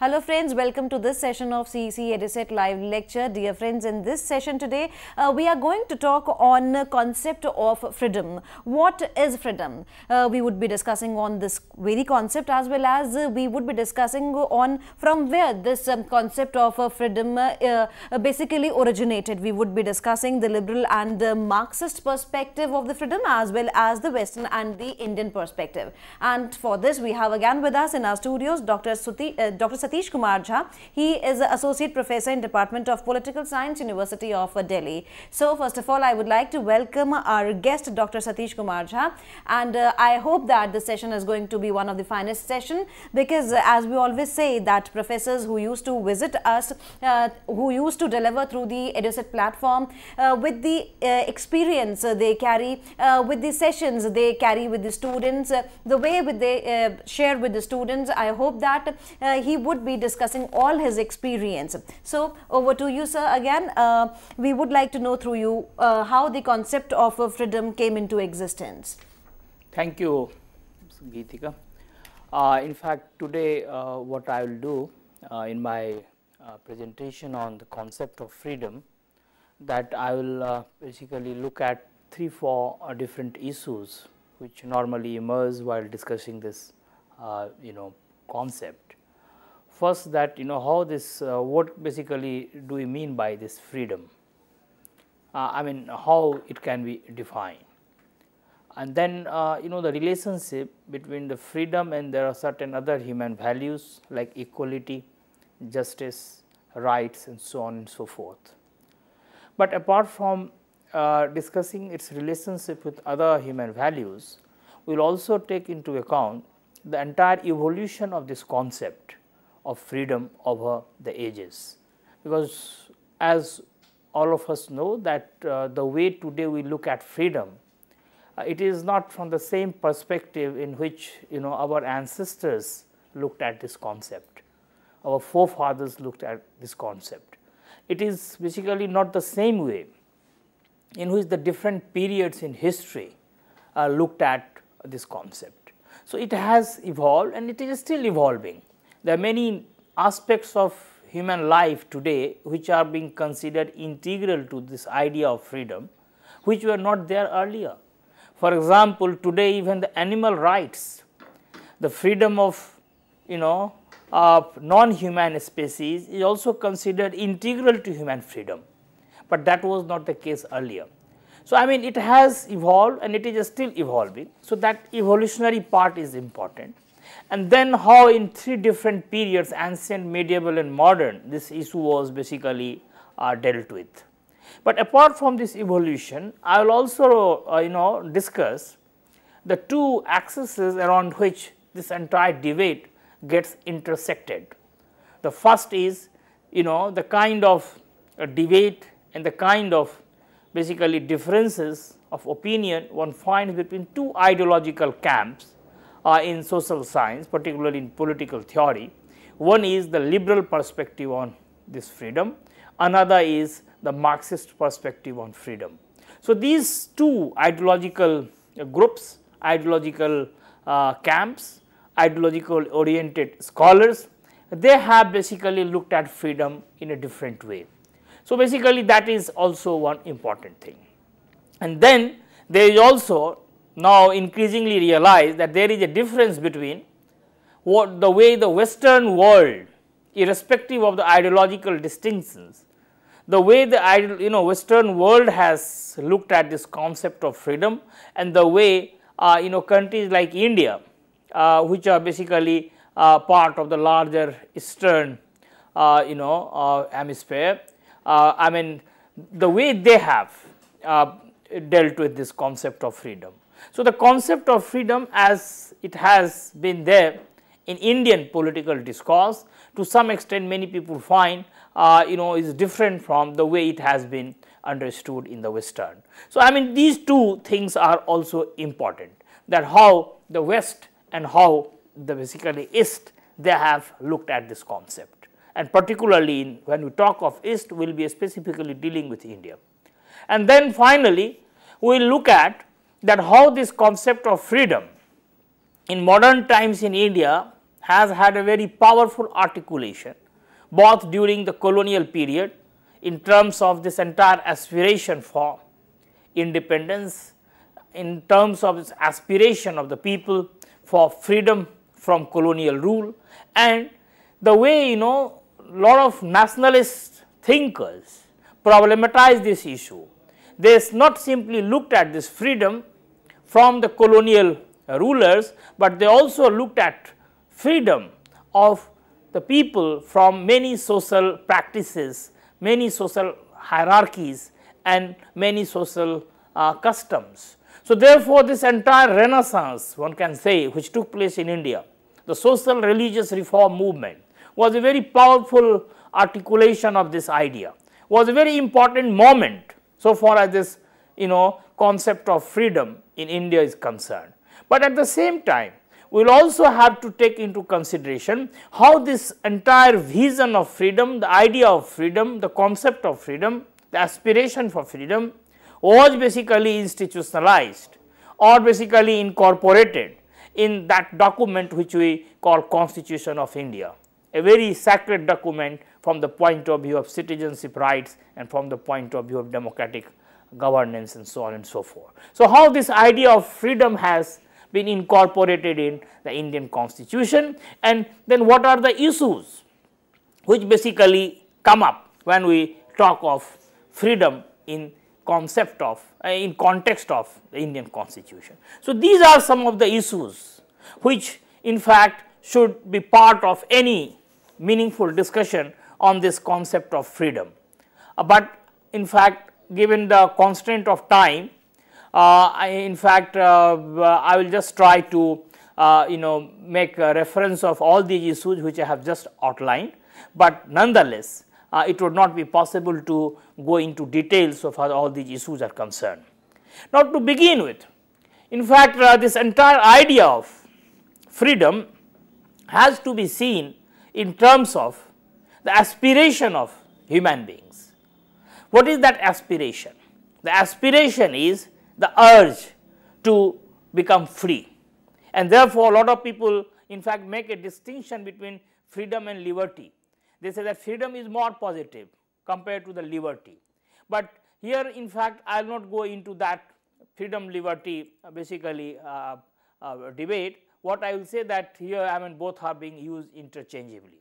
Hello friends, welcome to this session of CEC-UGC live lecture. Dear friends, in this session today, we are going to talk on the concept of freedom. What is freedom? We would be discussing on this very concept, as well as we would be discussing on from where this concept of freedom basically originated. We would be discussing the liberal and the Marxist perspective of the freedom, as well as the Western and the Indian perspective. And for this, we have again with us in our studios Dr. Satish Kumar Jha. He is Associate Professor in Department of Political Science, University of Delhi. So, first of all, I would like to welcome our guest, Dr. Satish Kumar Jha, and I hope that this session is going to be one of the finest session, because as we always say that professors who used to visit us, who used to deliver through the EduSet platform, with the experience they carry, with the sessions they carry with the students, the way they share with the students, I hope that he would be discussing all his experience. So over to you, sir. Again, we would like to know through you how the concept of freedom came into existence. Thank you, Geetika. In fact, today what I will do in my presentation on the concept of freedom, that I will basically look at 3-4 different issues which normally emerge while discussing this concept. First, that how this what basically do we mean by this freedom, I mean how it can be defined, and then the relationship between the freedom and there are certain other human values like equality, justice, rights, and so on and so forth. But apart from discussing its relationship with other human values, we will also take into account the entire evolution of this concept of freedom over the ages, because as all of us know that the way today we look at freedom, it is not from the same perspective in which our ancestors looked at this concept, our forefathers looked at this concept. It is basically not the same way in which the different periods in history looked at this concept. So, it has evolved and it is still evolving. There are many aspects of human life today which are being considered integral to this idea of freedom, which were not there earlier. For example, today even the animal rights, the freedom of non-human species is also considered integral to human freedom, but that was not the case earlier. So, I mean it has evolved and it is still evolving. So, that evolutionary part is important. And then how in 3 different periods, ancient, medieval and modern, this issue was basically dealt with. But apart from this evolution, I will also discuss the 2 axes around which this entire debate gets intersected. The first is the kind of debate and the kind of basically differences of opinion one finds between 2 ideological camps in social science, particularly in political theory. One is the liberal perspective on this freedom, another is the Marxist perspective on freedom. So, these 2 ideological groups, ideological camps, ideological oriented scholars, they have basically looked at freedom in a different way. So, basically that is also one important thing. And then there is also now increasingly realized that there is a difference between the way the Western world, irrespective of the ideological distinctions, the way the Western world has looked at this concept of freedom, and the way countries like India, which are basically part of the larger Eastern hemisphere, I mean the way they have dealt with this concept of freedom. So, the concept of freedom as it has been there in Indian political discourse, to some extent many people find is different from the way it has been understood in the Western. So, I mean these 2 things are also important, that how the West and how the basically East, they have looked at this concept, and particularly when we talk of East, we will be specifically dealing with India. And then finally, we will look at that how this concept of freedom in modern times in India has had a very powerful articulation both during the colonial period in terms of this entire aspiration for independence, in terms of its aspiration of the people for freedom from colonial rule, and the way lot of nationalist thinkers problematize this issue. They not simply looked at this freedom from the colonial rulers, but they also looked at freedom of the people from many social practices, many social hierarchies and many social customs. So, therefore, this entire renaissance, one can say, which took place in India, the social religious reform movement, was a very powerful articulation of this idea, was a very important moment so far as this concept of freedom in India is concerned. But at the same time, we will also have to take into consideration how this entire vision of freedom, the idea of freedom, the concept of freedom, the aspiration for freedom was basically institutionalized or basically incorporated in that document which we call Constitution of India, a very sacred document from the point of view of citizenship rights and from the point of view of democratic governance and so on and so forth. So, how this idea of freedom has been incorporated in the Indian Constitution, and then what are the issues which basically come up when we talk of freedom in concept of in context of the Indian Constitution. So, these are some of the issues which in fact should be part of any meaningful discussion on this concept of freedom. But in fact, given the constraint of time, I will just try to make a reference of all these issues which I have just outlined, but nonetheless it would not be possible to go into details so far all these issues are concerned. Now, to begin with, in fact this entire idea of freedom has to be seen in terms of the aspiration of human beings. What is that aspiration? The aspiration is the urge to become free, and therefore, a lot of people in fact make a distinction between freedom and liberty. They say that freedom is more positive compared to the liberty, but here in fact I will not go into that freedom liberty basically debate. What I will say that here both are being used interchangeably.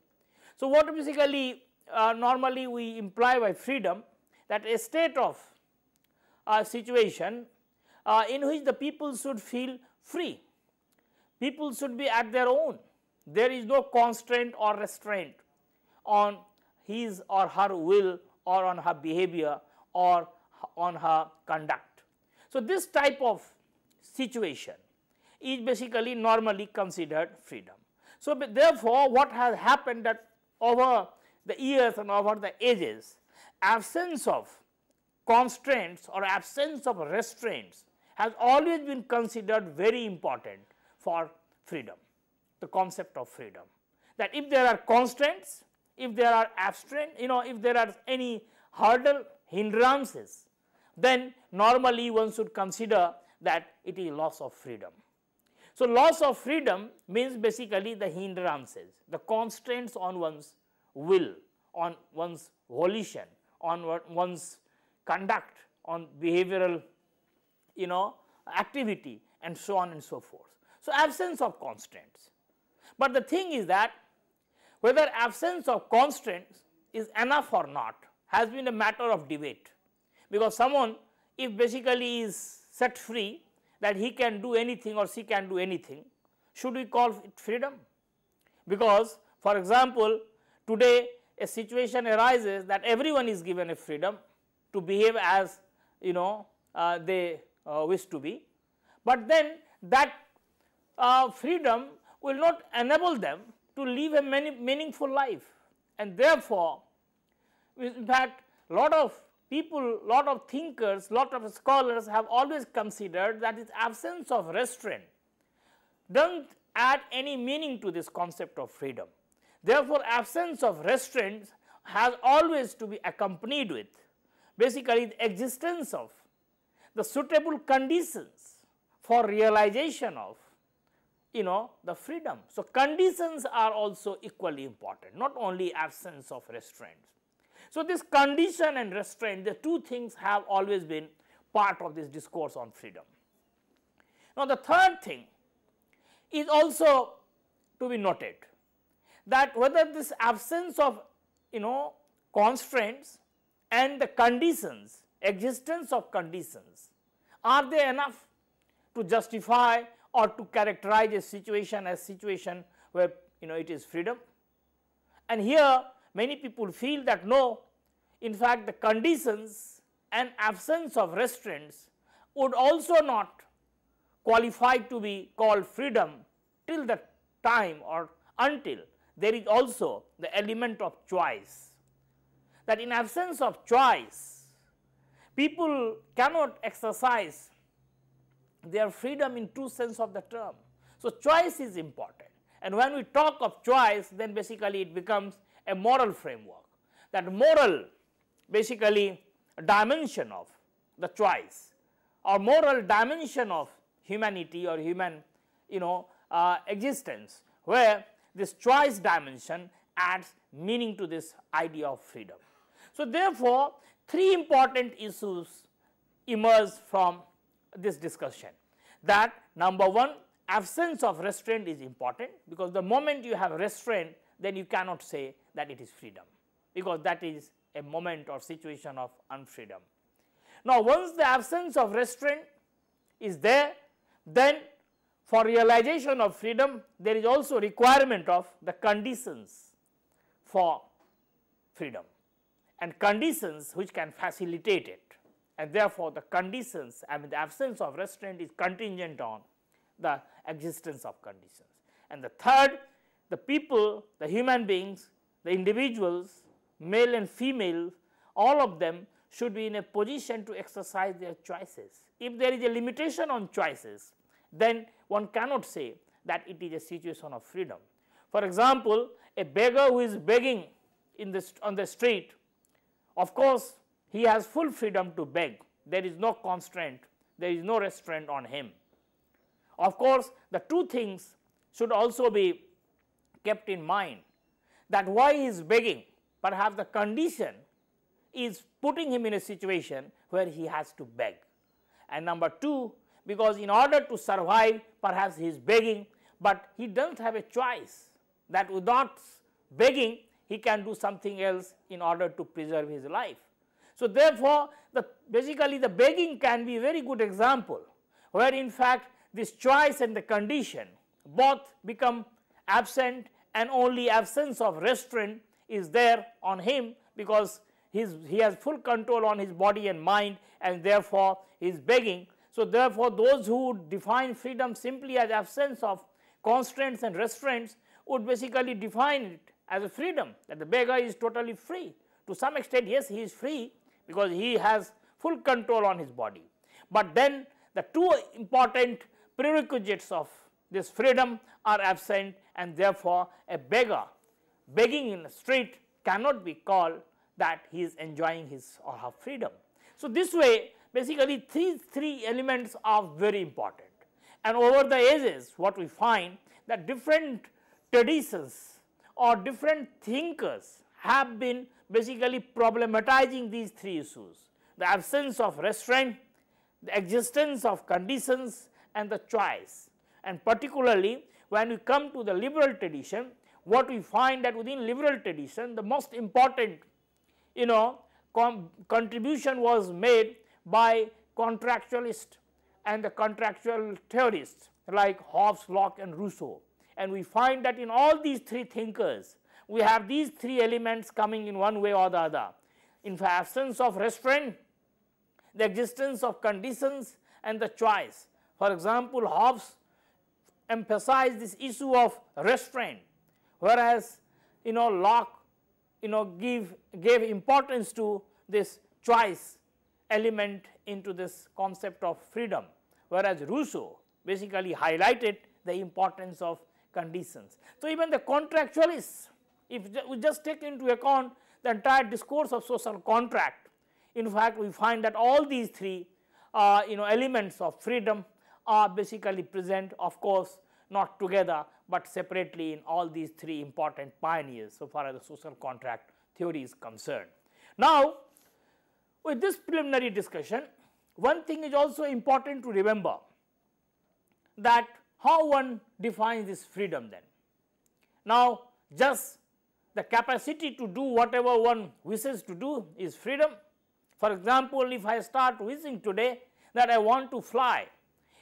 So, what basically normally we imply by freedom, that a state of situation in which the people should feel free, people should be at their own, there is no constraint or restraint on his or her will or on her behavior or on her conduct. So, this type of situation is basically normally considered freedom. So, therefore, what has happened that over the years and over the ages, absence of constraints or absence of restraints has always been considered very important for freedom, the concept of freedom. That if there are constraints, if there are if there are any hurdle, hindrances, then normally one should consider that it is loss of freedom. So, loss of freedom means basically the hindrances, the constraints on one's will, on one's volition, on one's conduct, on behavioral activity and so on and so forth. So, absence of constraints. But the thing is that whether absence of constraints is enough or not has been a matter of debate, because someone if basically is set free that he can do anything or she can do anything, should we call it freedom? Because for example, today a situation arises that everyone is given a freedom to behave as they wish to be, but then that freedom will not enable them to live a meaningful life, and therefore, in fact lot of people, lot of thinkers, lot of scholars have always considered that this absence of restraint does not add any meaning to this concept of freedom. Therefore, absence of restraints has always to be accompanied with basically the existence of the suitable conditions for realization of the freedom. So, conditions are also equally important, not only absence of restraints. So, this condition and restraint, the two things have always been part of this discourse on freedom. Now, the third thing is also to be noted, that whether this absence of constraints and the conditions, existence of conditions, are they enough to justify or to characterize a situation as situation where it is freedom? And here many people feel that no, in fact the conditions and absence of restraints would also not qualify to be called freedom till the time or until there is also the element of choice, that in absence of choice people cannot exercise their freedom in true sense of the term. So, choice is important, and when we talk of choice, then basically it becomes a moral framework, that moral basically dimension of the choice or moral dimension of humanity or human existence, where this choice dimension adds meaning to this idea of freedom. So, therefore, three important issues emerge from this discussion, that number one, absence of restraint is important, because the moment you have restraint, then you cannot say that it is freedom, because that is a moment or situation of unfreedom. Now, once the absence of restraint is there, then for realization of freedom there is also requirement of the conditions for freedom and conditions which can facilitate it, and therefore, the conditions, the absence of restraint is contingent on the existence of conditions. And the third, the people, the human beings, the individuals, male and female, all of them should be in a position to exercise their choices. If there is a limitation on choices, then one cannot say that it is a situation of freedom. For example, a beggar who is begging on the street, of course, he has full freedom to beg. There is no constraint, there is no restraint on him. Of course, the two things should also be kept in mind, that why he is begging, perhaps the condition is putting him in a situation where he has to beg. And number two, because in order to survive, perhaps he is begging, but he does not have a choice, that without begging he can do something else in order to preserve his life. So, therefore, basically the begging can be a very good example, where in fact this choice and the condition both become absent, and only absence of restraint is there on him, because he has full control on his body and mind, and therefore he is begging. So, therefore, those who define freedom simply as absence of constraints and restraints would basically define it as a freedom, that the beggar is totally free. To some extent, yes, he is free because he has full control on his body, but then the two important prerequisites of this freedom are absent, and therefore, a beggar begging in the street cannot be called that he is enjoying his or her freedom. So, this way basically three elements are very important, and over the ages what we find that different traditions or different thinkers have been basically problematizing these three issues: the absence of restraint, the existence of conditions, and the choice. And particularly when we come to the liberal tradition, what we find that within liberal tradition the most important contribution was made by contractualists and the contractual theorists like Hobbes, Locke and Rousseau. And we find that in all these three thinkers we have these three elements coming in one way or the other: in the absence of restraint, the existence of conditions, and the choice. For example, Hobbes emphasized this issue of restraint, whereas Locke gave importance to this choice element into this concept of freedom, whereas Rousseau basically highlighted the importance of conditions. So, even the contractualists, if we just take into account the entire discourse of social contract, in fact we find that all these three elements of freedom are basically present, of course not together, but separately in all these three important pioneers so far as the social contract theory is concerned. Now, with this preliminary discussion, one thing is also important to remember, that how one defines this freedom then. Now, just the capacity to do whatever one wishes to do is freedom. For example, if I start wishing today that I want to fly,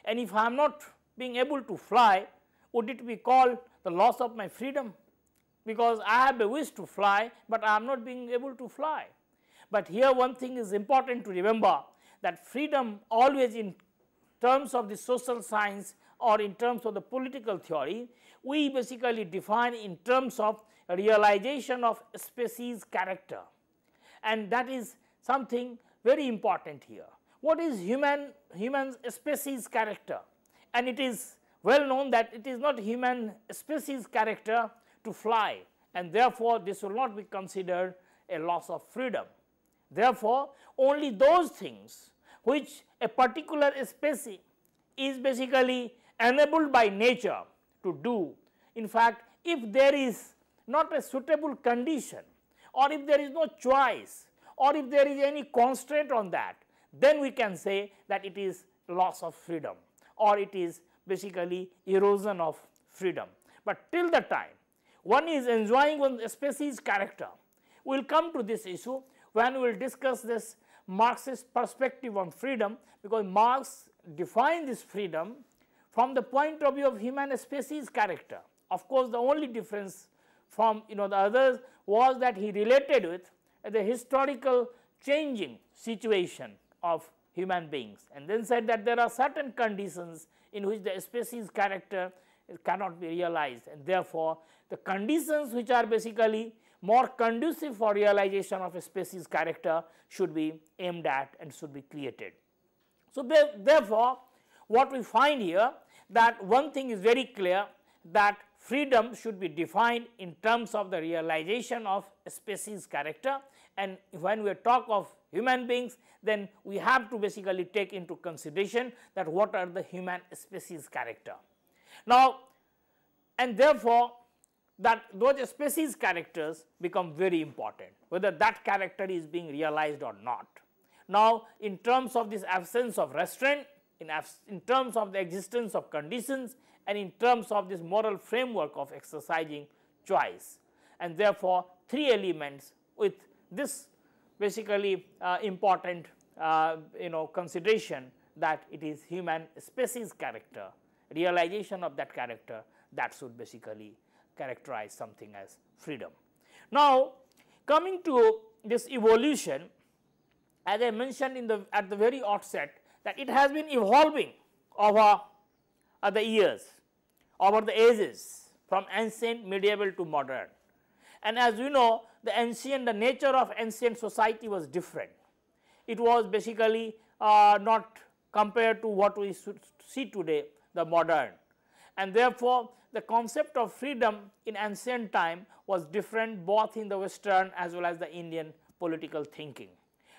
and if I am not being able to fly, would it be called the loss of my freedom? Because I have a wish to fly, but I am not being able to fly. But here one thing is important to remember, that freedom always in terms of the social science or in terms of the political theory, we basically define in terms of realization of species character, and that is something very important here. What is human species character? And it is well known that it is not human species character to fly, and therefore this will not be considered a loss of freedom. Therefore, only those things which a particular species is basically enabled by nature to do. In fact, if there is not a suitable condition, or if there is no choice, or if there is any constraint on that, then we can say that it is loss of freedom, or it is basically erosion of freedom. But till the time one is enjoying one species character, we will come to this issue when we will discuss this Marxist perspective on freedom, because Marx defined this freedom from the point of view of human species character. Of course, the only difference from the others was that he related with the historical changing situation of human beings, and then said that there are certain conditions in which the species character cannot be realized, and therefore the conditions which are basically more conducive for realization of a species character should be aimed at and should be created. So, therefore, what we find here, that one thing is very clear, that freedom should be defined in terms of the realization of a species character, and when we talk of human beings, then we have to basically take into consideration that what are the human species character. Now, and therefore, that those species characters become very important, whether that character is being realized or not. Now, in terms of this absence of restraint, in terms of the existence of conditions, and in terms of this moral framework of exercising choice, and therefore three elements with this basically important consideration, that it is human species character, realization of that character, that should basically characterize something as freedom. Now, coming to this evolution, as I mentioned at the very outset, that it has been evolving over the years, over the ages, from ancient, medieval to modern. And as you know, the nature of ancient society was different. It was basically not compared to what we see today, the modern. And therefore, the concept of freedom in ancient time was different both in the Western as well as the Indian political thinking.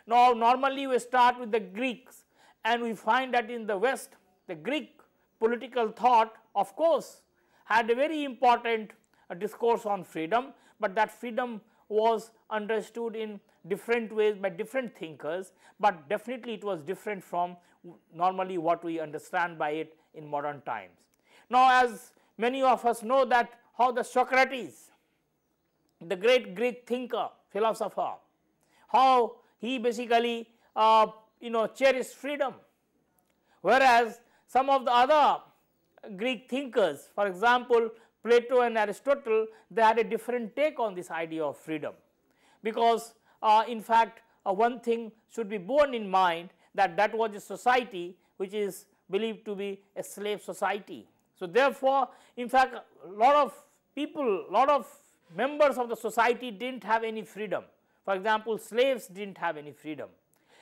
Now, normally we start with the Greeks, and we find that in the West, the Greek political thought, of course, had a very important discourse on freedom, but that freedom was understood in different ways by different thinkers, but definitely it was different from normally what we understand by it in modern times. Now, as many of us know that how the Socrates, the great Greek thinker, philosopher, how he basically cherished freedom, whereas some of the other Greek thinkers, for example, Plato and Aristotle, they had a different take on this idea of freedom, because in fact one thing should be borne in mind, that was a society which is believed to be a slave society. So, therefore, in fact, a lot of people, lot of members of the society did not have any freedom. For example, slaves did not have any freedom.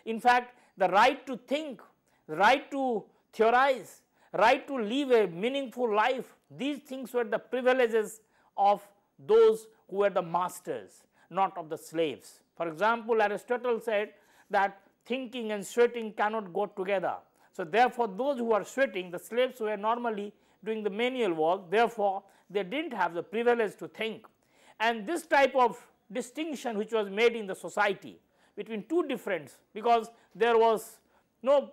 In fact, the right to think, the right to theorize, right to live a meaningful life, these things were the privileges of those who were the masters, not of the slaves. For example, Aristotle said that thinking and sweating cannot go together. So, therefore, those who are sweating, the slaves were normally doing the manual work, therefore, they did not have the privilege to think. And this type of distinction which was made in the society between two difference, because there was no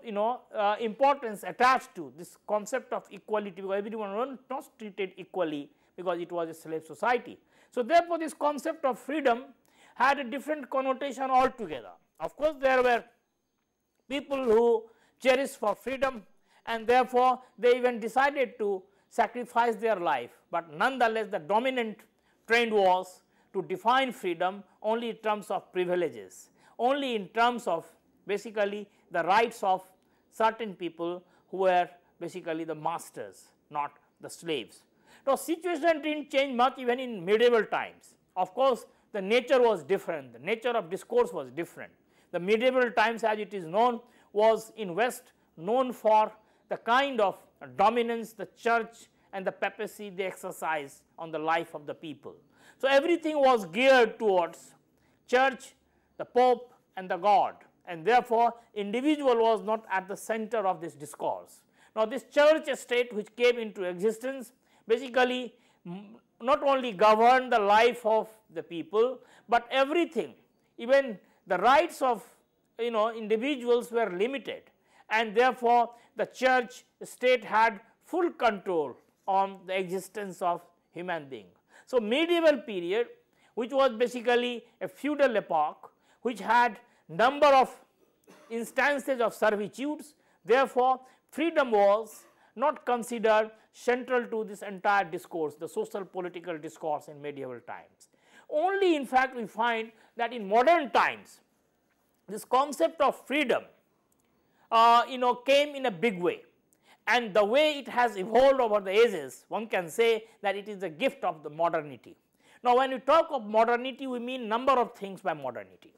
importance attached to this concept of equality, because everyone was not treated equally because it was a slave society. So, therefore, this concept of freedom had a different connotation altogether. Of course, there were people who cherished for freedom, and therefore, they even decided to sacrifice their life, but nonetheless the dominant trend was to define freedom only in terms of privileges, only in terms of basically the rights of certain people who were basically the masters, not the slaves. Now, situation did not change much even in medieval times. Of course, the nature was different, the nature of discourse was different. The medieval times, as it is known, was in West known for the kind of dominance the church and the papacy they exercised on the life of the people. So, everything was geared towards church, the pope and the god, and therefore, individual was not at the center of this discourse. Now, this church state which came into existence basically not only governed the life of the people, but everything, even the rights of individuals were limited, and therefore, the church state had full control on the existence of human being. So, medieval period, which was basically a feudal epoch, which had number of instances of servitudes, therefore, freedom was not considered central to this entire discourse, the social political discourse in medieval times. Only in fact, we find that in modern times, this concept of freedom came in a big way, and the way it has evolved over the ages, one can say that it is a gift of the modernity. Now, when we talk of modernity, we mean number of things by modernity.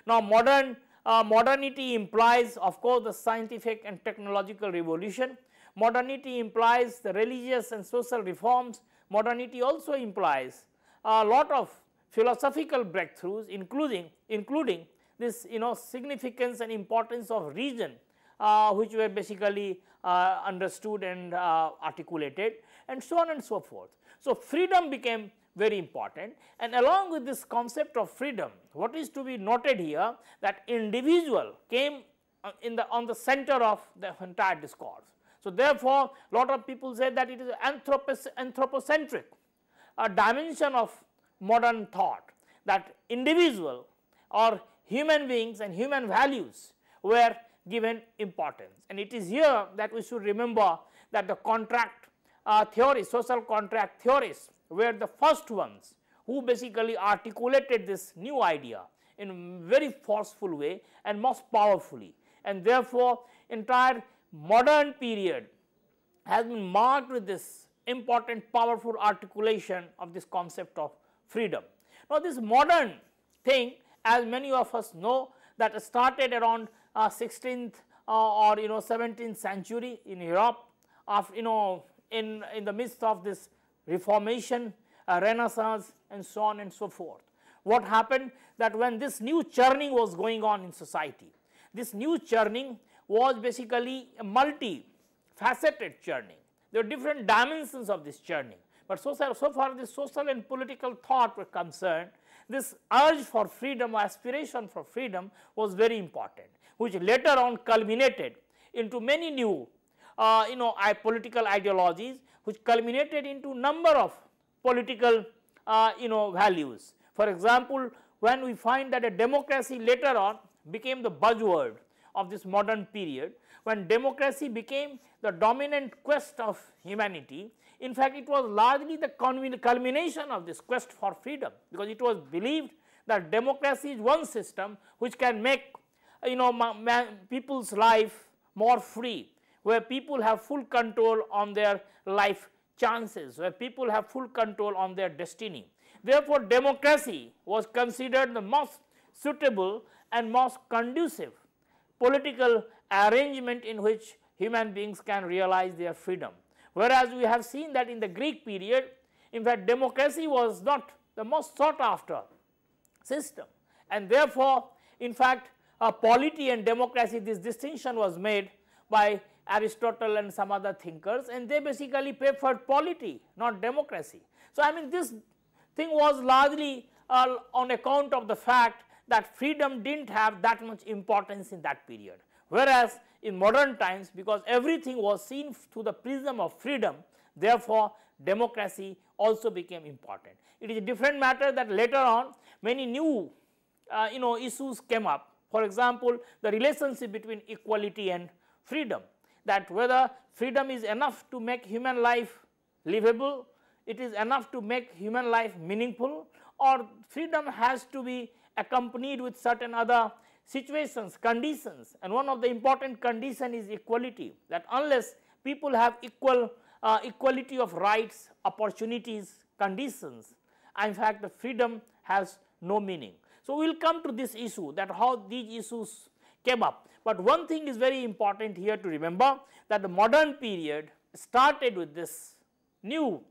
Now, modernity implies, of course, the scientific and technological revolution. Modernity implies the religious and social reforms. Modernity also implies a lot of philosophical breakthroughs, including this significance and importance of reason, which were basically understood and articulated, and so on and so forth. So, freedom became very important, and along with this concept of freedom, what is to be noted here, that individual came on the center of the entire discourse. So, therefore, lot of people say that it is anthropocentric, a dimension of modern thought, that individual or human beings and human values were given importance. And it is here that we should remember that the contract theory, social contract theorists were the first ones who basically articulated this new idea in a very forceful way and most powerfully, and therefore, entire modern period has been marked with this important powerful articulation of this concept of freedom. Now, this modern thing, as many of us know, that started around 16th or 17th century in Europe, of in the midst of this Reformation, Renaissance, and so on and so forth. What happened, that when this new churning was going on in society, this new churning was basically a multi-faceted churning. There are different dimensions of this churning, but so far this social and political thought were concerned, this urge for freedom or aspiration for freedom was very important, which later on culminated into many new political ideologies, which culminated into number of political values. For example, when we find that a democracy later on became the buzzword of this modern period, when democracy became the dominant quest of humanity, in fact, it was largely the culmination of this quest for freedom, because it was believed that democracy is one system which can make people's life more free, where people have full control on their life chances, where people have full control on their destiny. Therefore, democracy was considered the most suitable and most conducive political arrangement in which human beings can realize their freedom. Whereas, we have seen that in the Greek period, in fact, democracy was not the most sought after system, and therefore, in fact, polity and democracy, this distinction was made by Aristotle and some other thinkers, and they basically preferred polity, not democracy. So, I mean this thing was largely on account of the fact that freedom did not have that much importance in that period, whereas in modern times, because everything was seen through the prism of freedom, therefore, democracy also became important. It is a different matter that later on many new issues came up. For example, the relationship between equality and freedom, that whether freedom is enough to make human life livable, it is enough to make human life meaningful, or freedom has to be accompanied with certain other situations, conditions, and one of the important condition is equality, that unless people have equality of rights, opportunities, conditions, in fact the freedom has no meaning. So, we will come to this issue, that how these issues came up, but one thing is very important here to remember, that the modern period started with this new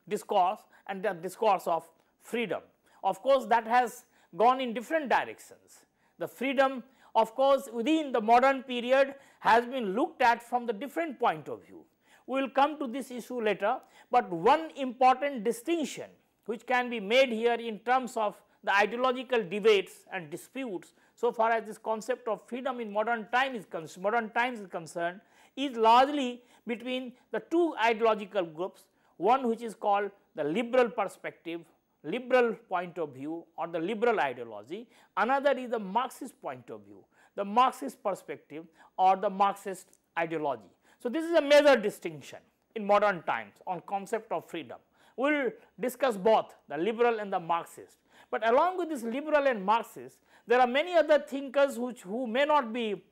discourse, and the discourse of freedom. Of course, that has gone in different directions. The freedom, of course, within the modern period has been looked at from the different point of view. We will come to this issue later, but one important distinction which can be made here in terms of the ideological debates and disputes, so far as this concept of freedom in modern times is concerned, is largely between the two ideological groups, one which is called the liberal perspective, liberal point of view, or the liberal ideology, another is the Marxist point of view, the Marxist perspective or the Marxist ideology. So, this is a major distinction in modern times on concept of freedom. We will discuss both the liberal and the Marxist, but along with this liberal and Marxist, there are many other thinkers who may not be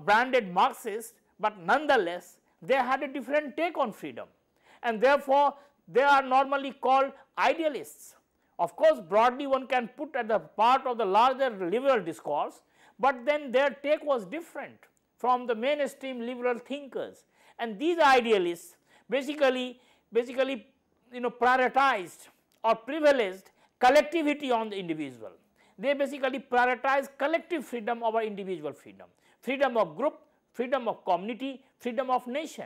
branded Marxist, but nonetheless they had a different take on freedom, and therefore they are normally called idealists. Of course, broadly one can put at the part of the larger liberal discourse, but then their take was different from the mainstream liberal thinkers, and these idealists basically prioritized or privileged collectivity on the individual. They basically prioritize collective freedom over individual freedom, freedom of group, freedom of community, freedom of nation,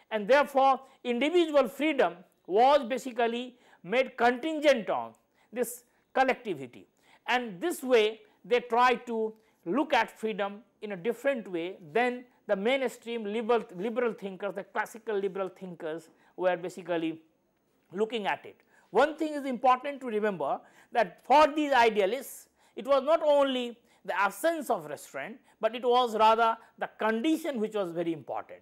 and therefore individual freedom was basically made contingent on this collectivity, and this way they try to look at freedom in a different way than the mainstream liberal thinkers, the classical liberal thinkers were basically looking at it. One thing is important to remember, that for these idealists it was not only the absence of restraint, but it was rather the condition which was very important,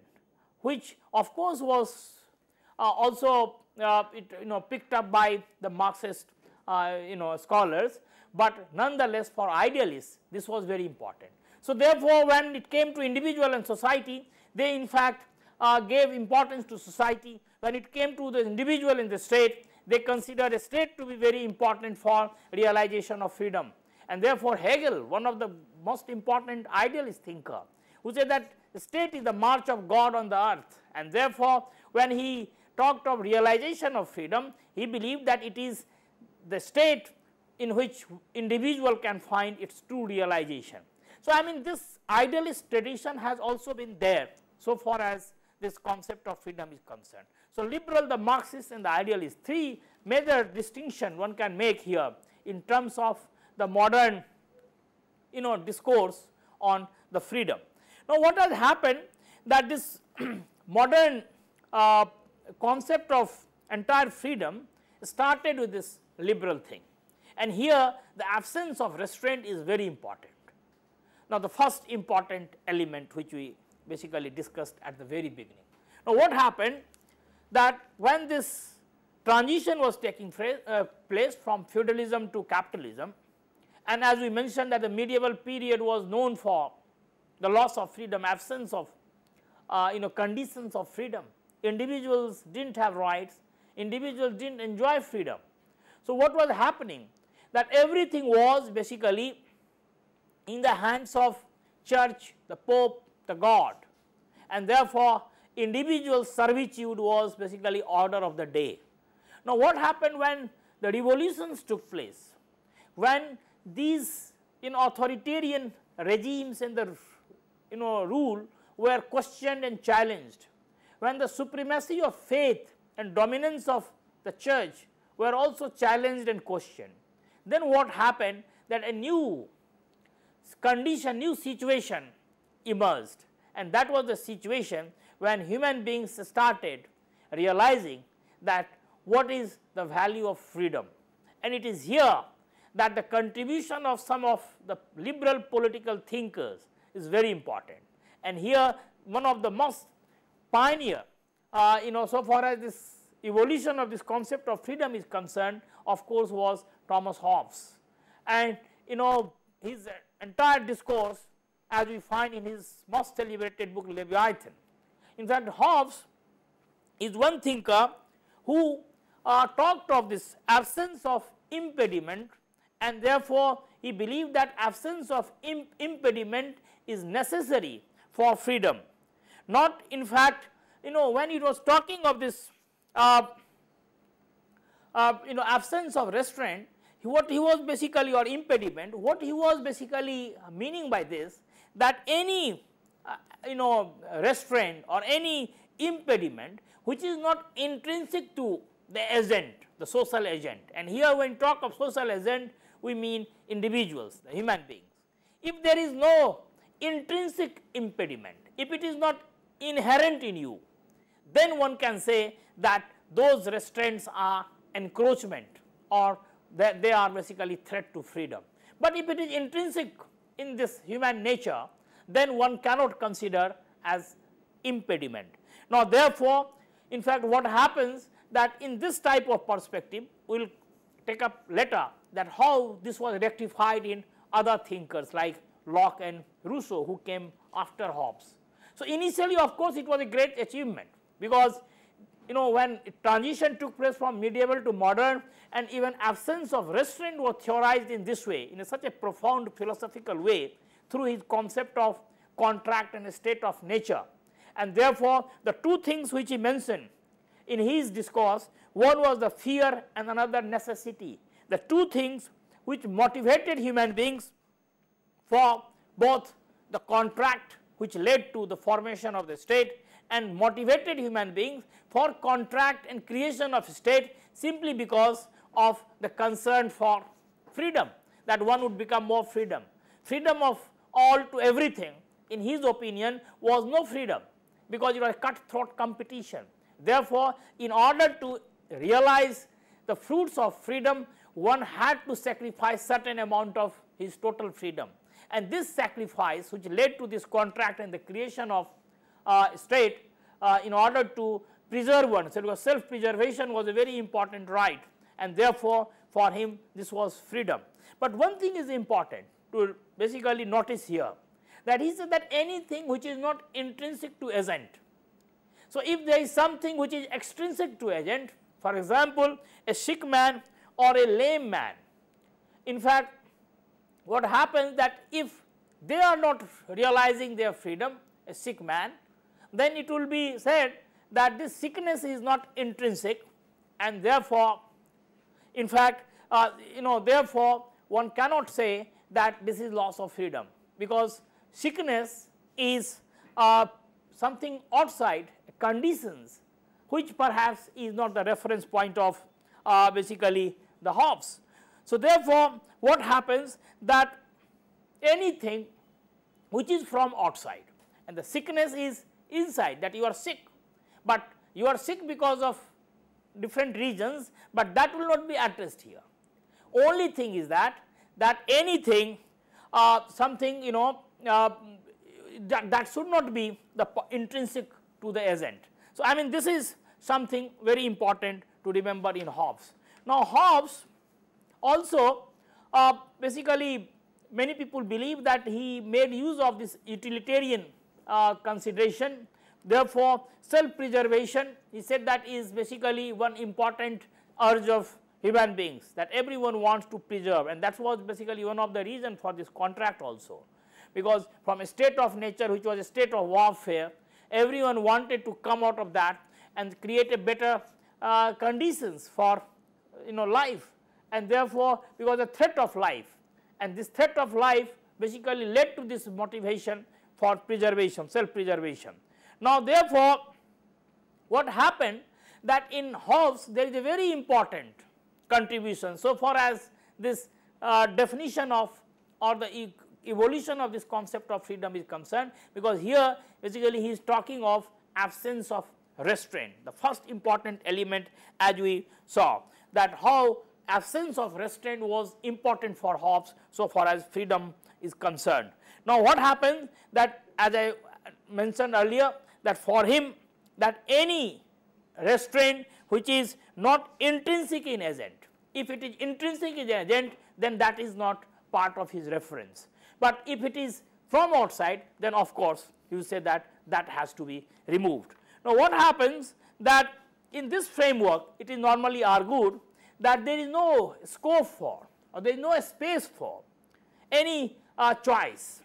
which of course was also picked up by the Marxist scholars, but nonetheless for idealists this was very important. So, therefore, when it came to individual and society, they in fact gave importance to society. When it came to the individual in the state, they considered a state to be very important for realization of freedom, and therefore Hegel, one of the most important idealist thinker, who said that the state is the march of God on the earth, and therefore when he talked of realization of freedom, he believed that it is the state in which individual can find its true realization. So, I mean this idealist tradition has also been there so far as this concept of freedom is concerned. So, liberal, the Marxist and the idealist, three major distinction one can make here in terms of the modern discourse on the freedom. Now, what has happened, that this modern concept of entire freedom started with this liberal thing, and here the absence of restraint is very important. Now, the first important element which we basically discussed at the very beginning. Now, what happened, that when this transition was taking place from feudalism to capitalism, and as we mentioned that the medieval period was known for the loss of freedom, absence of conditions of freedom, individuals did not have rights, individuals did not enjoy freedom. So, what was happening, that everything was basically in the hands of church, the pope, the god, and therefore individual servitude was basically order of the day. Now, what happened when the revolutions took place, when these authoritarian regimes and the rule were questioned and challenged, when the supremacy of faith and dominance of the church were also challenged and questioned, then what happened, that a new condition, new situation emerged, and that was the situation when human beings started realizing that what is the value of freedom. And it is here that the contribution of some of the liberal political thinkers is very important. And here one of the most pioneer so far as this evolution of this concept of freedom is concerned, of course, was Thomas Hobbes. And his entire discourse, as we find in his most celebrated book Leviathan. In fact, Hobbes is one thinker who talked of this absence of impediment, and therefore he believed that absence of impediment is necessary for freedom. Not in fact, when he was talking of this absence of restraint, what he was basically, or impediment, what he was basically meaning by this, that any restraint or any impediment which is not intrinsic to the agent, the social agent, and here when talk of social agent we mean individuals, the human beings. If there is no intrinsic impediment, if it is not inherent in you, then one can say that those restraints are encroachment, or that they are basically threat to freedom. But if it is intrinsic in this human nature, then one cannot consider as impediment. Now therefore, in fact what happens, that in this type of perspective we will take up later that how this was rectified in other thinkers like Locke and Rousseau, who came after Hobbes. So initially, of course, it was a great achievement, because when transition took place from medieval to modern, and even absence of restraint was theorized in this way, in such a profound philosophical way, through his concept of contract and a state of nature. And therefore the two things which he mentioned in his discourse, one was the fear and another necessity, the two things which motivated human beings for both the contract which led to the formation of the state, and motivated human beings for contract and creation of state, simply because of the concern for freedom, that one would become more freedom. Freedom of all to everything, in his opinion, was no freedom, because it was a cutthroat competition. Therefore, in order to realize the fruits of freedom, one had to sacrifice certain amount of his total freedom, and this sacrifice which led to this contract and the creation of state, in order to preserve oneself, because self-preservation was a very important right, and therefore for him this was freedom. But one thing is important to basically notice here, that he said that anything which is not intrinsic to agent. So if there is something which is extrinsic to agent, for example a sick man or a lame man, in fact what happens, that if they are not realizing their freedom, a sick man, then it will be said that this sickness is not intrinsic, and therefore in fact therefore one cannot say that this is loss of freedom, because sickness is something outside conditions which perhaps is not the reference point of basically the Hobbes. So therefore what happens, that anything which is from outside, and the sickness is inside, that you are sick, but you are sick because of different reasons, but that will not be addressed here. Only thing is that anything something that should not be the intrinsic to the agent. So I mean this is something very important to remember in Hobbes. Now Hobbes also basically many people believe that he made use of this utilitarian consideration. Therefore self-preservation, he said, that is basically one important urge of human beings, that everyone wants to preserve, and that was basically one of the reasons for this contract also, because from a state of nature which was a state of warfare, everyone wanted to come out of that and create a better conditions for life, and therefore because the threat of life, and this threat of life basically led to this motivation for preservation, self preservation. Now therefore, what happened that in Hobbes there is a very important contribution so far as this definition of or the evolution of this concept of freedom is concerned, because here basically he is talking of absence of restraint, the first important element, as we saw that how absence of restraint was important for Hobbes so far as freedom is concerned. Now what happens that, as I mentioned earlier, that for him that any restraint which is not intrinsic in agent, if it is intrinsic in agent, then that is not part of his reference, but if it is from outside, then of course you say that that has to be removed. Now what happens that in this framework it is normally argued that there is no scope for or there is no space for any choice,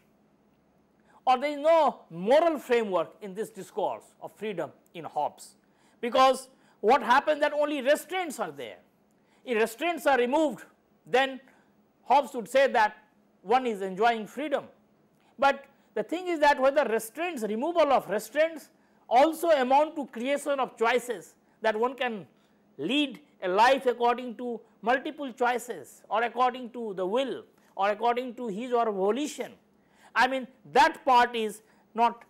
or there is no moral framework in this discourse of freedom in Hobbes, because what happens that only restraints are there. If restraints are removed, then Hobbes would say that one is enjoying freedom. But the thing is that whether restraints, removal of restraints also amount to creation of choices, that one can lead a life according to multiple choices or according to the will or according to his or her volition. I mean that part is not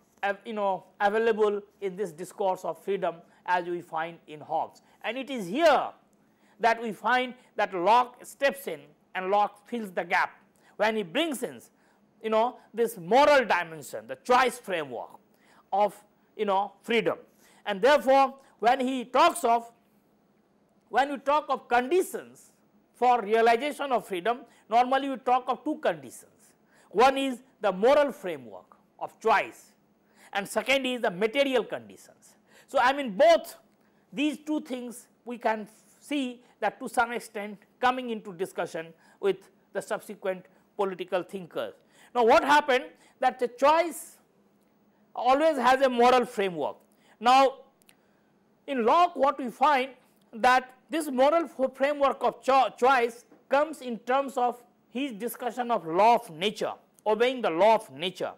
available in this discourse of freedom as we find in Hobbes, and it is here that we find that Locke steps in and Locke fills the gap when he brings in this moral dimension, the choice framework of freedom. And therefore when he talks of, when we talk of conditions for realization of freedom, normally we talk of two conditions. One is the moral framework of choice and second is the material conditions. So I mean both these two things we can see that to some extent coming into discussion with the subsequent political thinkers. Now what happened that the choice always has a moral framework. Now in Locke what we find that this moral framework of choice comes in terms of his discussion of law of nature, obeying the law of nature.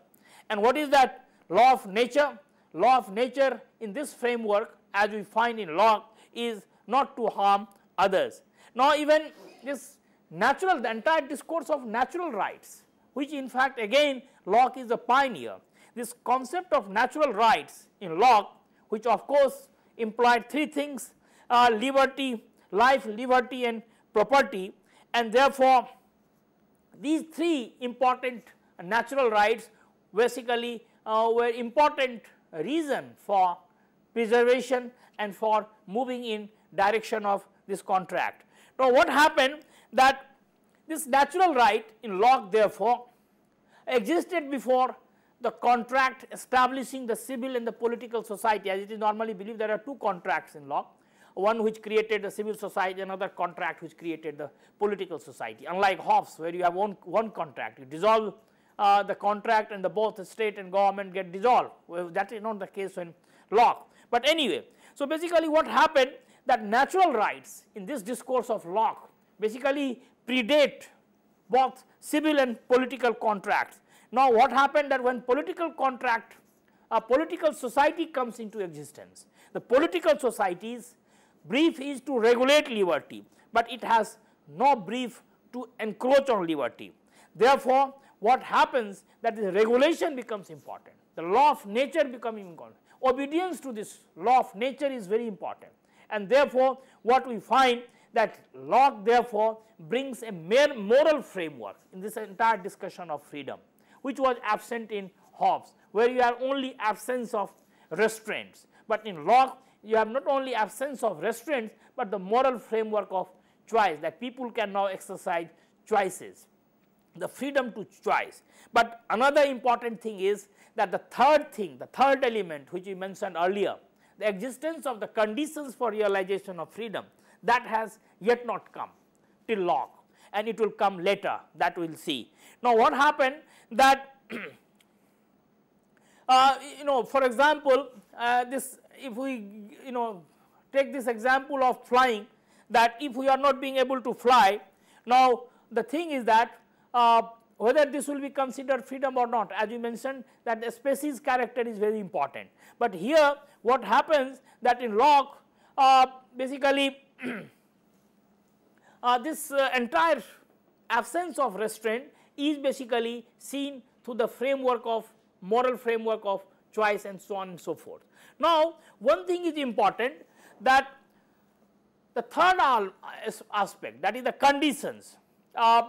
And what is that law of nature? Law of nature in this framework, as we find in Locke, is not to harm others. Now even this the entire discourse of natural rights, which in fact again Locke is a pioneer. This concept of natural rights in Locke, which of course implied three things, liberty, life, liberty and property, and therefore these three important natural rights basically were important reason for preservation and for moving in direction of this contract. Now what happened that this natural right in Locke therefore existed before the contract establishing the civil and the political society, as it is normally believed there are two contracts in Locke, one which created the civil society, another contract which created the political society. Unlike Hobbes where you have one contract, you dissolve the contract and the both the state and government get dissolved. Well, that is not the case in Locke. But anyway, so basically what happened that natural rights in this discourse of Locke basically predate both civil and political contracts. Now what happened that when political contract, a political society comes into existence, the political society's brief is to regulate liberty, but it has no brief to encroach on liberty. Therefore what happens that the regulation becomes important, the law of nature becomes important, obedience to this law of nature is very important, and therefore what we find that Locke therefore brings a mere moral framework in this entire discussion of freedom, which was absent in Hobbes, where you have only absence of restraints. But in Locke you have not only absence of restraints, but the moral framework of choice, that people can now exercise choices, the freedom to choice. But another important thing is that the third element which we mentioned earlier, the existence of the conditions for realization of freedom, that has yet not come till Locke, and it will come later, that we will see. Now what happened that for example this, if we take this example of flying, that if we are not being able to fly, now the thing is that whether this will be considered freedom or not, as you mentioned that the species character is very important. But here what happens that in Locke basically this entire absence of restraint is basically seen through the framework of moral framework of choice and so on and so forth. Now one thing is important, that the third aspect, that is the conditions,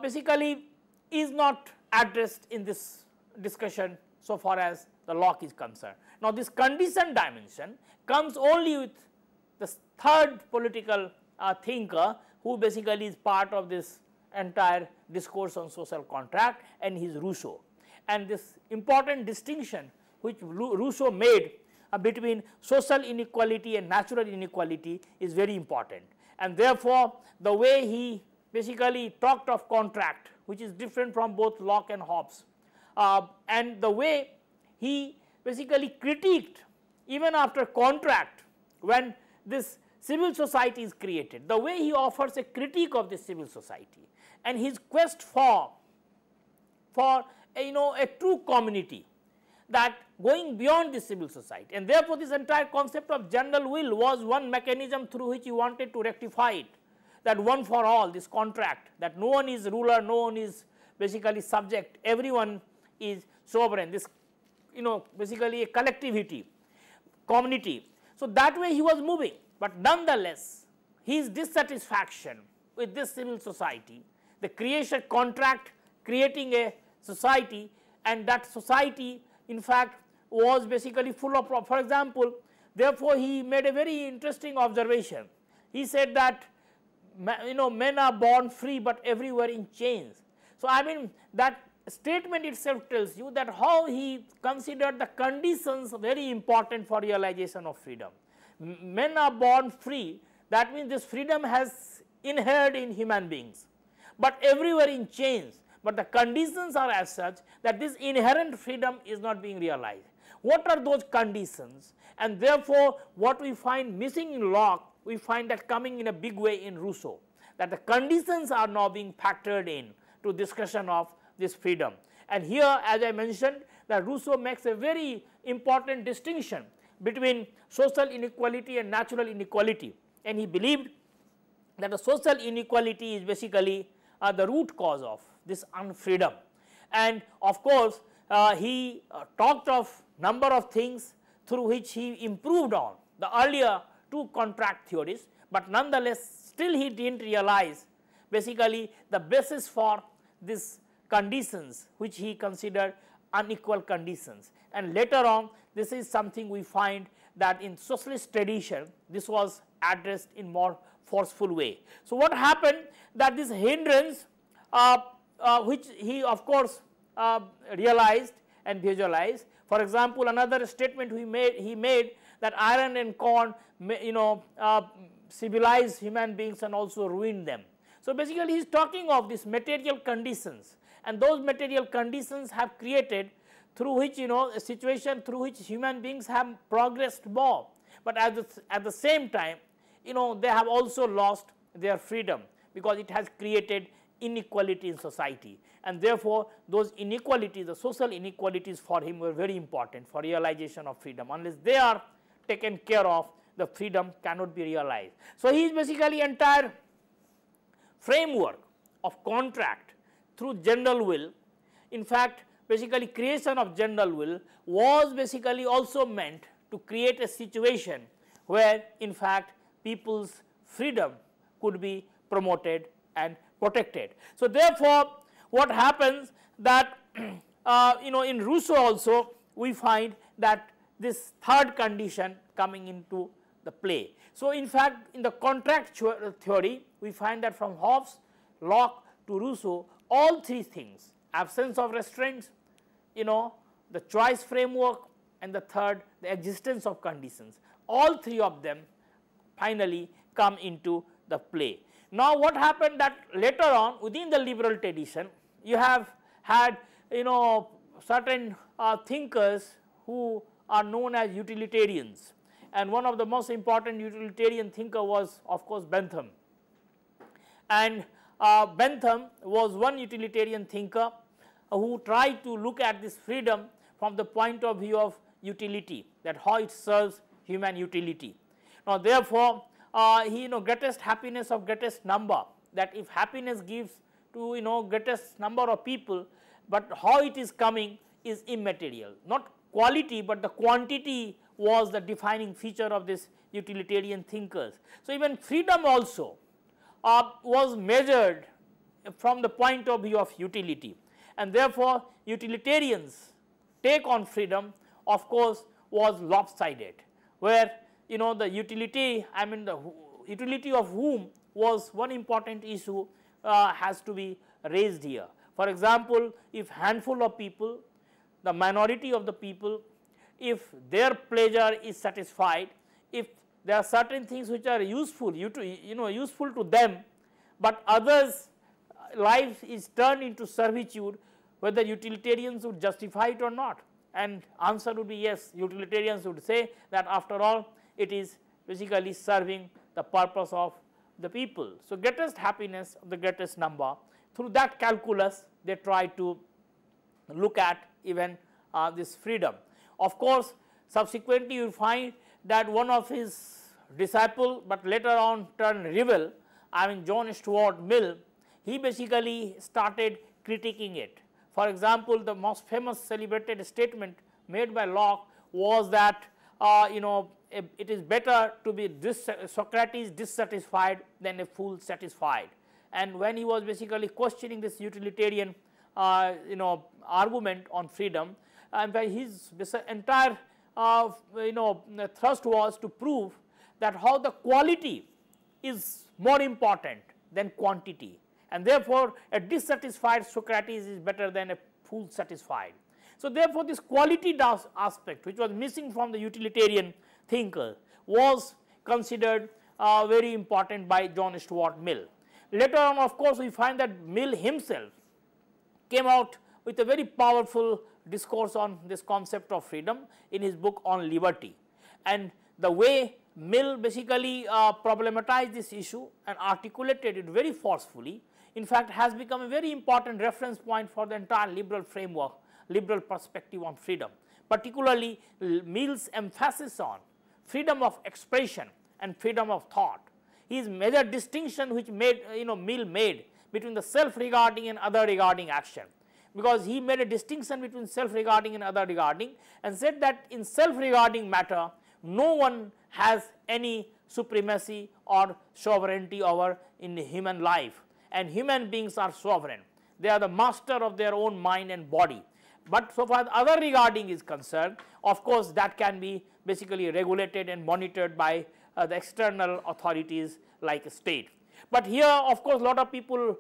basically is not addressed in this discussion so far as the Locke is concerned. Now this condition dimension comes only with the third political thinker who basically is part of this entire discourse on social contract, and he is Rousseau. And this important distinction which Rousseau made between social inequality and natural inequality is very important. And therefore the way he basically talked of contract, which is different from both Locke and Hobbes, and the way he basically critiqued even after contract when this civil society is created, the way he offers a critique of this civil society and his quest for a true community that going beyond the civil society, and therefore this entire concept of general will was one mechanism through which he wanted to rectify it, that one for all, this contract, that no one is ruler, no one is basically subject, everyone is sovereign, this basically a collectivity, community. So that way he was moving, but nonetheless his dissatisfaction with this civil society, the creation contract creating a society, and that society in fact was basically full of, for example, therefore he made a very interesting observation. He said that men are born free but everywhere in chains. So I mean that statement itself tells you that how he considered the conditions very important for realization of freedom. Men are born free, that means this freedom has inherent in human beings, but everywhere in chains, but the conditions are as such that this inherent freedom is not being realized. What are those conditions? And therefore what we find missing in Locke, we find that coming in a big way in Rousseau, that the conditions are now being factored in to discussion of this freedom. And here, as I mentioned, that Rousseau makes a very important distinction between social inequality and natural inequality, and he believed that the social inequality is basically the root cause of this unfreedom. And of course he talked of number of things through which he improved on the earlier two contract theories, but nonetheless still he did not realize basically the basis for this conditions which he considered unequal conditions. And later on this is something we find that in socialist tradition this was addressed in more forceful way. So what happened that this hindrance which he of course realized and visualized. For example, another statement he made that iron and corn civilize human beings and also ruin them. So basically he is talking of these material conditions, and those material conditions have created through which a situation through which human beings have progressed more, but at the same time they have also lost their freedom because it has created inequality in society, and therefore those inequalities, the social inequalities for him were very important for realization of freedom. Unless they are taken care of, the freedom cannot be realized. So he is basically entire framework of contract through general will. In fact, basically creation of general will was basically also meant to create a situation where in fact people's freedom could be promoted and protected. So therefore what happens that in Rousseau also we find that this third condition coming into the play. So in fact in the contract theory we find that from Hobbes, Locke to Rousseau, all three things, absence of restraints, the choice framework, and the third, the existence of conditions, all three of them finally come into the play. Now what happened that later on within the liberal tradition you have had certain thinkers who are known as utilitarians, and one of the most important utilitarian thinker was of course Bentham. And Bentham was one utilitarian thinker who try to look at this freedom from the point of view of utility, that how it serves human utility. Now, therefore, he greatest happiness of greatest number, that if happiness gives to greatest number of people, but how it is coming is immaterial, not quality, but the quantity was the defining feature of this utilitarian thinkers. So, even freedom also was measured from the point of view of utility, and therefore, utilitarians take on freedom of course was lopsided, where the utility, I mean the utility of whom was one important issue has to be raised here. For example, if handful of people, the minority of the people, if their pleasure is satisfied, if there are certain things which are useful useful to them, but others life is turned into servitude, whether utilitarians would justify it or not, and answer would be yes, utilitarians would say that after all it is basically serving the purpose of the people. So, greatest happiness of the greatest number, through that calculus they try to look at even this freedom. Of course, subsequently you will find that one of his disciple, but later on turned rebel, I mean John Stuart Mill, he basically started critiquing it. For example, the most famous celebrated statement made by Locke was that it is better to be Socrates dissatisfied than a fool satisfied. And when he was basically questioning this utilitarian argument on freedom, his entire thrust was to prove that how the quality is more important than quantity, and therefore a dissatisfied Socrates is better than a fool satisfied. So, therefore, this quality aspect which was missing from the utilitarian thinker was considered very important by John Stuart Mill. Later on, of course, we find that Mill himself came out with a very powerful discourse on this concept of freedom in his book on liberty, and the way Mill basically problematized this issue and articulated it very forcefully, in fact has become a very important reference point for the entire liberal framework, liberal perspective on freedom, particularly Mill's emphasis on freedom of expression and freedom of thought. His major distinction which Mill made between the self regarding and other regarding action, because he made a distinction between self regarding and other regarding, and said that in self regarding matter no one has any supremacy or sovereignty over in the human life, and human beings are sovereign, they are the master of their own mind and body. But so far as other regarding is concerned, of course that can be basically regulated and monitored by the external authorities like state. But here of course lot of people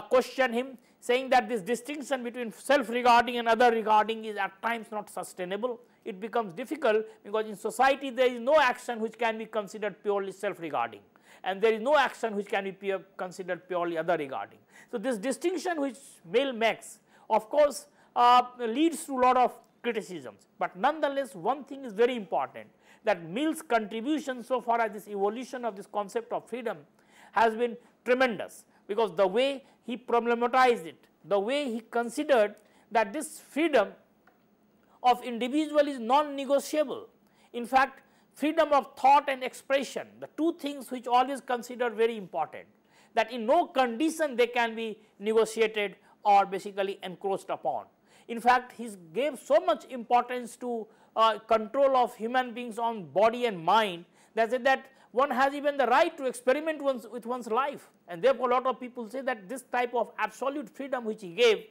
question him, saying that this distinction between self regarding and other regarding is at times not sustainable. It becomes difficult because in society there is no action which can be considered purely self regarding, and there is no action which can be considered purely other regarding. So, this distinction which Mill makes of course leads to a lot of criticisms, but nonetheless one thing is very important, that Mill's contribution so far as this evolution of this concept of freedom has been tremendous, because the way he problematized it, the way he considered that this freedom of individual is non-negotiable. In fact, freedom of thought and expression, the two things which always considered very important, that in no condition they can be negotiated or basically encroached upon. In fact, he gave so much importance to control of human beings on body and mind, that one has even the right to experiment with one's life, and therefore a lot of people say that this type of absolute freedom which he gave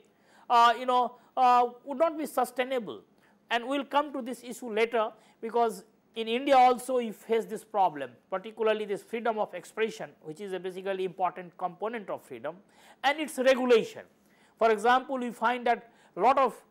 would not be sustainable. And we will come to this issue later, because in India also we face this problem, particularly this freedom of expression, which is a basically important component of freedom, and its regulation. For example, we find that a lot of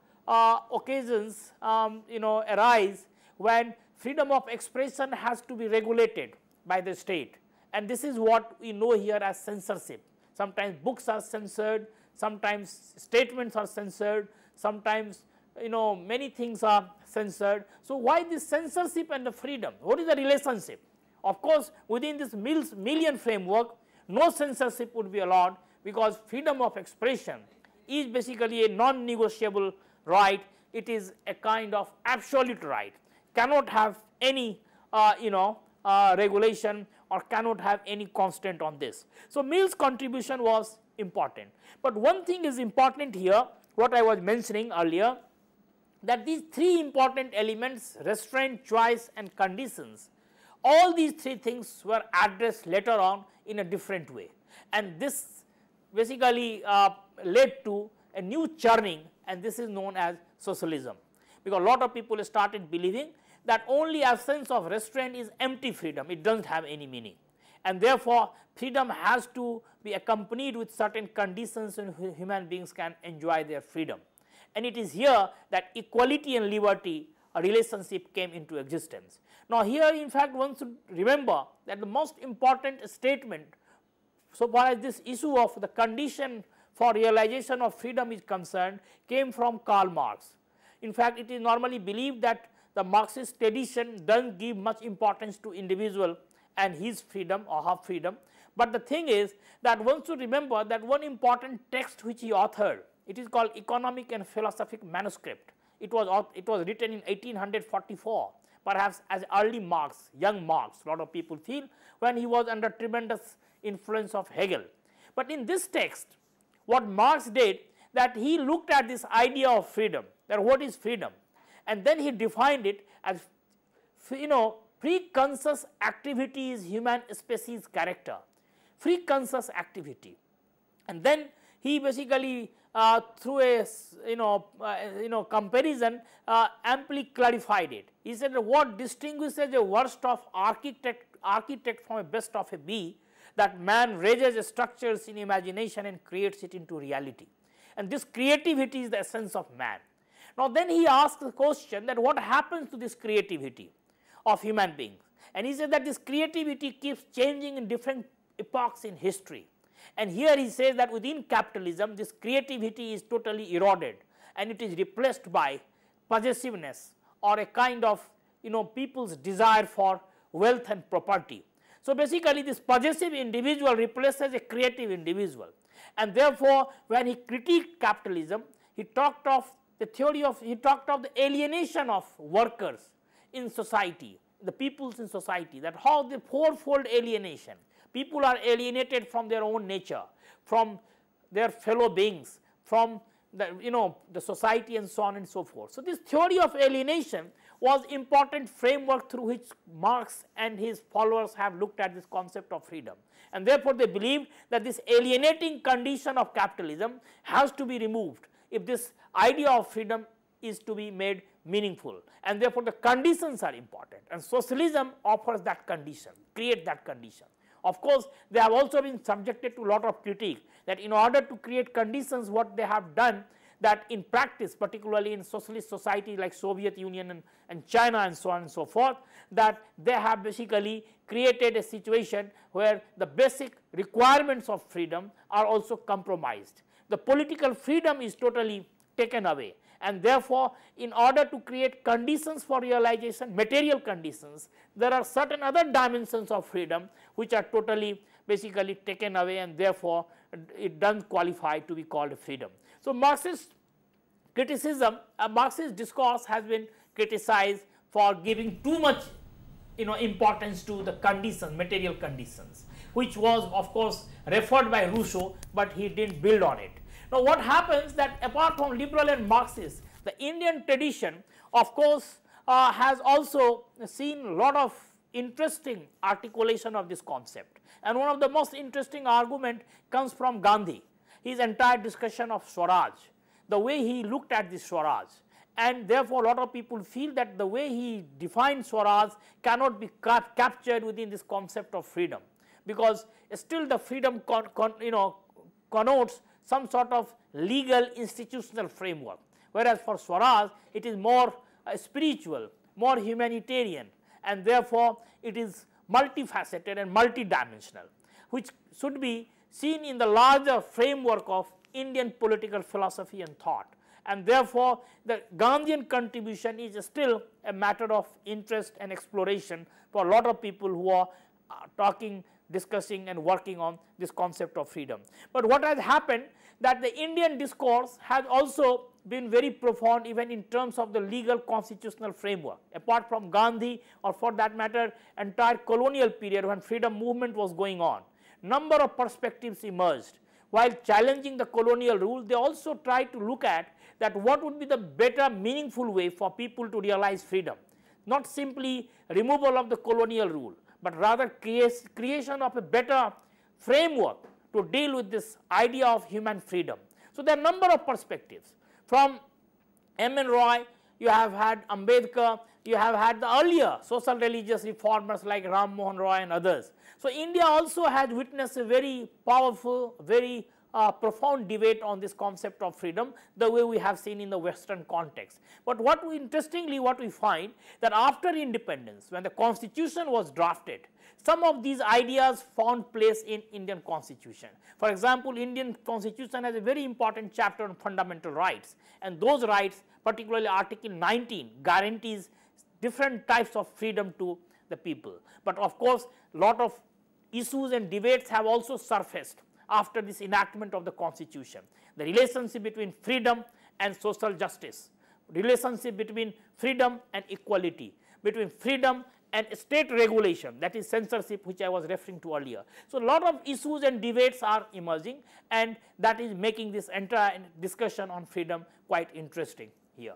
occasions arise when freedom of expression has to be regulated by the state, and this is what we know here as censorship. Sometimes books are censored, sometimes statements are censored, sometimes many things are censored. So, why this censorship and the freedom? What is the relationship? Of course, within this Millian framework no censorship would be allowed, because freedom of expression is basically a non-negotiable right. It is a kind of absolute right, cannot have any regulation or cannot have any constant on this. So, Mill's contribution was important, but one thing is important here, what I was mentioning earlier, that these three important elements, restraint, choice and conditions, all these three things were addressed later on in a different way, and this basically led to a new churning, and this is known as socialism, because a lot of people started believing that only absence of restraint is empty freedom, it does not have any meaning, and therefore freedom has to be accompanied with certain conditions in which human beings can enjoy their freedom. And it is here that equality and liberty, a relationship, came into existence. Now, here in fact one should remember that the most important statement so far as this issue of the condition for realization of freedom is concerned came from Karl Marx. In fact, it is normally believed that the Marxist tradition does not give much importance to individual and his freedom or her freedom, but the thing is that one should remember that one important text which he authored, it is called Economic and Philosophic Manuscript. It was written in 1844, perhaps as early Marx, young Marx, a lot of people feel, when he was under tremendous influence of Hegel. But in this text, what Marx did, that he looked at this idea of freedom, that what is freedom, and then he defined it as pre-conscious activity is human species character, free conscious activity, and then he basically through a comparison amply clarified it. He said that what distinguishes a worst of architect from a best of a bee, that man raises structures in imagination and creates it into reality, and this creativity is the essence of man. Now, then he asked the question that what happens to this creativity of human beings, and he said that this creativity keeps changing in different epochs in history, and here he says that within capitalism this creativity is totally eroded and it is replaced by possessiveness or a kind of people's desire for wealth and property. So, basically this possessive individual replaces a creative individual, and therefore, when he critiqued capitalism, he talked of the alienation of workers in society, the peoples in society, that how the fourfold alienation, people are alienated from their own nature, from their fellow beings, from the society and so on and so forth. So, this theory of alienation was important framework through which Marx and his followers have looked at this concept of freedom, and therefore, they believed that this alienating condition of capitalism has to be removed if this idea of freedom is to be made meaningful, and therefore, the conditions are important, and socialism offers that condition, create that condition. Of course, they have also been subjected to a lot of critique, that in order to create conditions, what they have done, that in practice, particularly in socialist society like Soviet Union and China and so on and so forth, that they have basically created a situation where the basic requirements of freedom are also compromised. The political freedom is totally taken away, and therefore, in order to create conditions for realization, material conditions, there are certain other dimensions of freedom which are totally basically taken away, and therefore, it does not qualify to be called freedom. So, Marxist criticism, Marxist discourse has been criticized for giving too much importance to the conditions, material conditions, which was of course referred by Rousseau, but he did not build on it. Now, what happens that apart from liberal and Marxist, the Indian tradition of course has also seen a lot of interesting articulation of this concept, and one of the most interesting argument comes from Gandhi, his entire discussion of Swaraj, the way he looked at this Swaraj, and therefore, a lot of people feel that the way he defined Swaraj cannot be captured within this concept of freedom, because still the freedom connotes some sort of legal institutional framework, whereas for Swaraj it is more spiritual, more humanitarian, and therefore, it is multifaceted and multidimensional, which should be seen in the larger framework of Indian political philosophy and thought, and therefore, the Gandhian contribution is still a matter of interest and exploration for a lot of people who are discussing and working on this concept of freedom. But what has happened, that the Indian discourse has also been very profound even in terms of the legal constitutional framework. Apart from Gandhi, or for that matter entire colonial period when freedom movement was going on, number of perspectives emerged. While challenging the colonial rule, they also tried to look at that what would be the better meaningful way for people to realize freedom. Not simply removal of the colonial rule, but rather creation of a better framework to deal with this idea of human freedom. So, there are a number of perspectives. From M.N. Roy, you have had Ambedkar, you have had the earlier social religious reformers like Ram Mohan Roy and others. So, India also has witnessed a very powerful, very profound debate on this concept of freedom, the way we have seen in the Western context. But interestingly what we find, that after independence, when the constitution was drafted, some of these ideas found place in Indian constitution. For example, Indian constitution has a very important chapter on fundamental rights, and those rights, particularly article 19, guarantees different types of freedom to the people. But of course, lot of issues and debates have also surfaced after this enactment of the constitution. The relationship between freedom and social justice, relationship between freedom and equality, between freedom and state regulation, that is censorship, which I was referring to earlier. So, a lot of issues and debates are emerging, and that is making this entire discussion on freedom quite interesting here.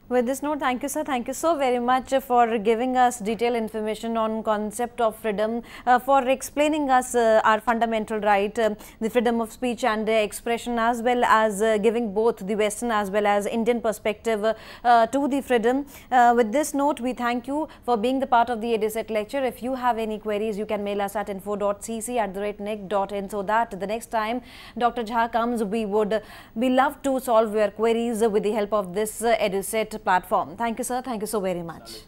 With this note, thank you, sir. Thank you so very much for giving us detailed information on concept of freedom, for explaining us our fundamental right, the freedom of speech and expression, as well as giving both the Western as well as Indian perspective to the freedom. With this note, we thank you for being the part of the EduSet lecture. If you have any queries, you can mail us at info.cc@nic.in, so that the next time Dr. Jha comes, we would be love to solve your queries with the help of this EduSet platform. Thank you, sir. Thank you so very much.